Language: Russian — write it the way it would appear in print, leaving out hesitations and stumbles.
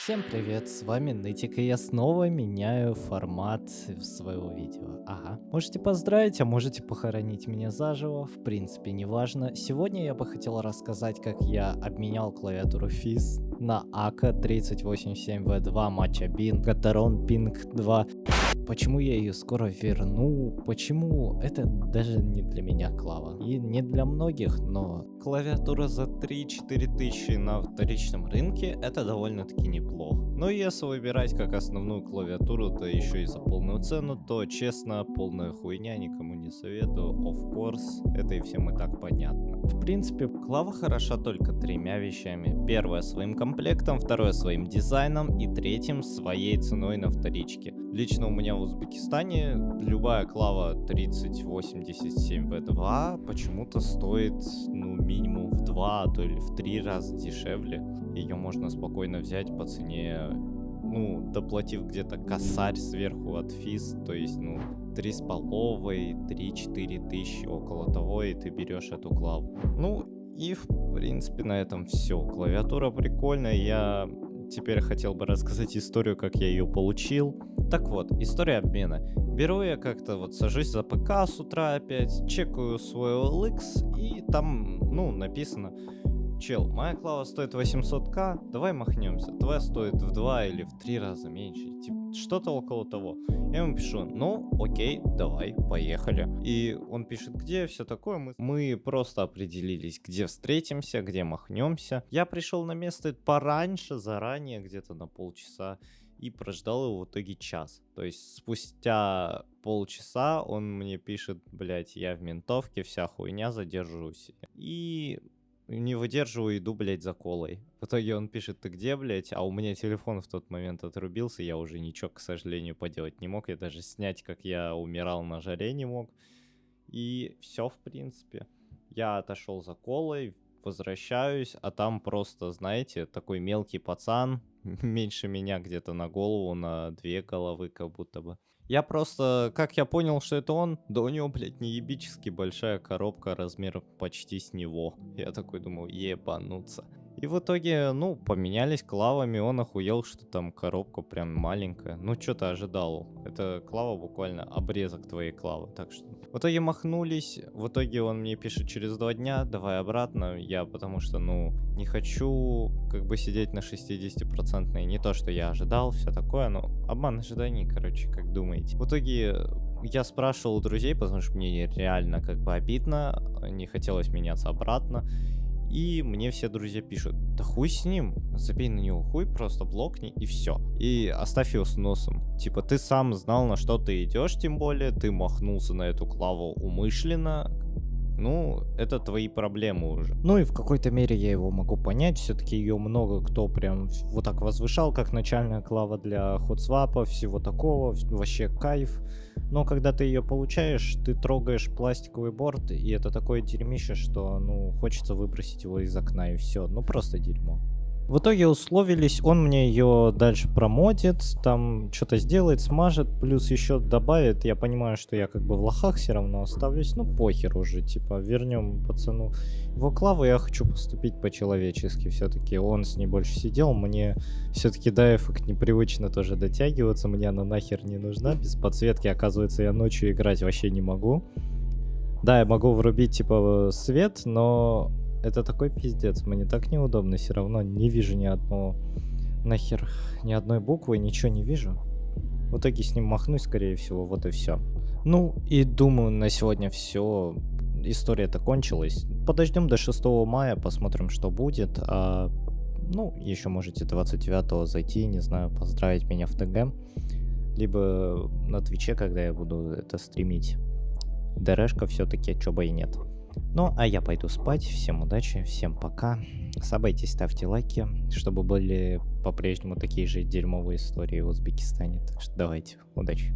Всем привет, с вами Нытик, и я снова меняю формат своего видео. Ага. Можете поздравить, а можете похоронить меня заживо, в принципе, неважно. Сегодня я бы хотел рассказать, как я обменял клавиатуру FIS на АКА 3087V2 Matcha Bean Gateron Pink 2. Почему я ее скоро верну? Почему? Это даже не для меня клава. И не для многих, но клавиатура за 3-4 тысячи на вторичном рынке это довольно-таки неплохо. Но если выбирать как основную клавиатуру, то еще и за полную цену, то честно, полная хуйня, никому не советую. Of course, это и всем и так понятно. В принципе, клава хороша только тремя вещами. Первое своим комплектом, второе своим дизайном и третьим своей ценой на вторичке. Лично у меня в Узбекистане любая клава 3087V2 почему-то стоит минимум в 2, а то или в 3 раза дешевле. Ее можно спокойно взять по цене, доплатив где-то косарь сверху от FIS, то есть 3,5-3-4 тысячи, около того, и ты берешь эту клаву. И в принципе на этом все. Клавиатура прикольная, я теперь хотел бы рассказать историю, как я ее получил. Так вот, история обмена. Беру я как-то сажусь за ПК с утра опять, чекаю свой OLX, и там, написано: чел, моя клава стоит 800к, давай махнемся. Твоя стоит в 2 или в 3 раза меньше. Типа, что-то около того. Я ему пишу: окей, давай, поехали. И он пишет, где, все такое. Мы просто определились, где встретимся, где махнемся. Я пришел на место пораньше, заранее, где-то на полчаса. И прождал его в итоге час. То есть спустя полчаса он мне пишет: блять, я в ментовке, вся хуйня, задержусь. И не выдерживаю, иду, блять, за колой. В итоге он пишет: ты где, блять? А у меня телефон в тот момент отрубился, я уже ничего, к сожалению, поделать не мог. Я даже снять, как я умирал на жаре, не мог. И все, в принципе. Я отошел за колой, возвращаюсь, а там просто, знаете, такой мелкий пацан, меньше меня где-то на голову, на 2 головы как будто бы. Я просто, как я понял, что это он, да у него, блядь, неебически большая коробка размером почти с него. Я такой думал, ебануться. И в итоге, поменялись клавами, он охуел, что там коробка прям маленькая. Что ты ожидал? Это клава буквально обрезок твоей клавы, так что... В итоге махнулись, в итоге он мне пишет через 2 дня, давай обратно. Я потому что, не хочу сидеть на 60%, не то, что я ожидал, все такое, обман ожиданий, короче, как думаете. В итоге... Я спрашивал у друзей, потому что мне реально обидно, не хотелось меняться обратно. И мне все друзья пишут: да хуй с ним, забей на него хуй, просто блокни и все. И оставь его с носом. Типа, ты сам знал, на что ты идешь, тем более, ты махнулся на эту клаву умышленно. Это твои проблемы уже. И в какой-то мере я его могу понять. Все-таки ее много кто прям вот так возвышал, как начальная клава для ходсвапа, всего такого, вообще кайф. Но когда ты ее получаешь, ты трогаешь пластиковый борт, и это такое дерьмище, что, хочется выбросить его из окна, и все. Просто дерьмо. В итоге условились, он мне ее дальше промодит, там что-то сделает, смажет, плюс еще добавит. Я понимаю, что я в лохах все равно оставлюсь, похер уже, типа, вернем пацану его клаву. Я хочу поступить по-человечески, все-таки он с ней больше сидел, мне все-таки до эффект непривычно тоже дотягиваться, мне она нахер не нужна, без подсветки, оказывается, я ночью играть вообще не могу. Да, я могу врубить, типа, свет, но... Это такой пиздец, мне так неудобно, все равно не вижу ни одной буквы, ничего не вижу. В итоге с ним махнусь, скорее всего, вот и все. И думаю, на сегодня все. История-то кончилась. Подождем до 6 мая, посмотрим, что будет. Еще можете 29-го зайти, не знаю, поздравить меня в ТГ. Либо на Твиче, когда я буду это стримить. ДРшка все-таки, чё бы и нет. А я пойду спать. Всем удачи, всем пока. Сабайтесь, ставьте лайки, чтобы были по-прежнему такие же дерьмовые истории в Узбекистане. Так что давайте, удачи.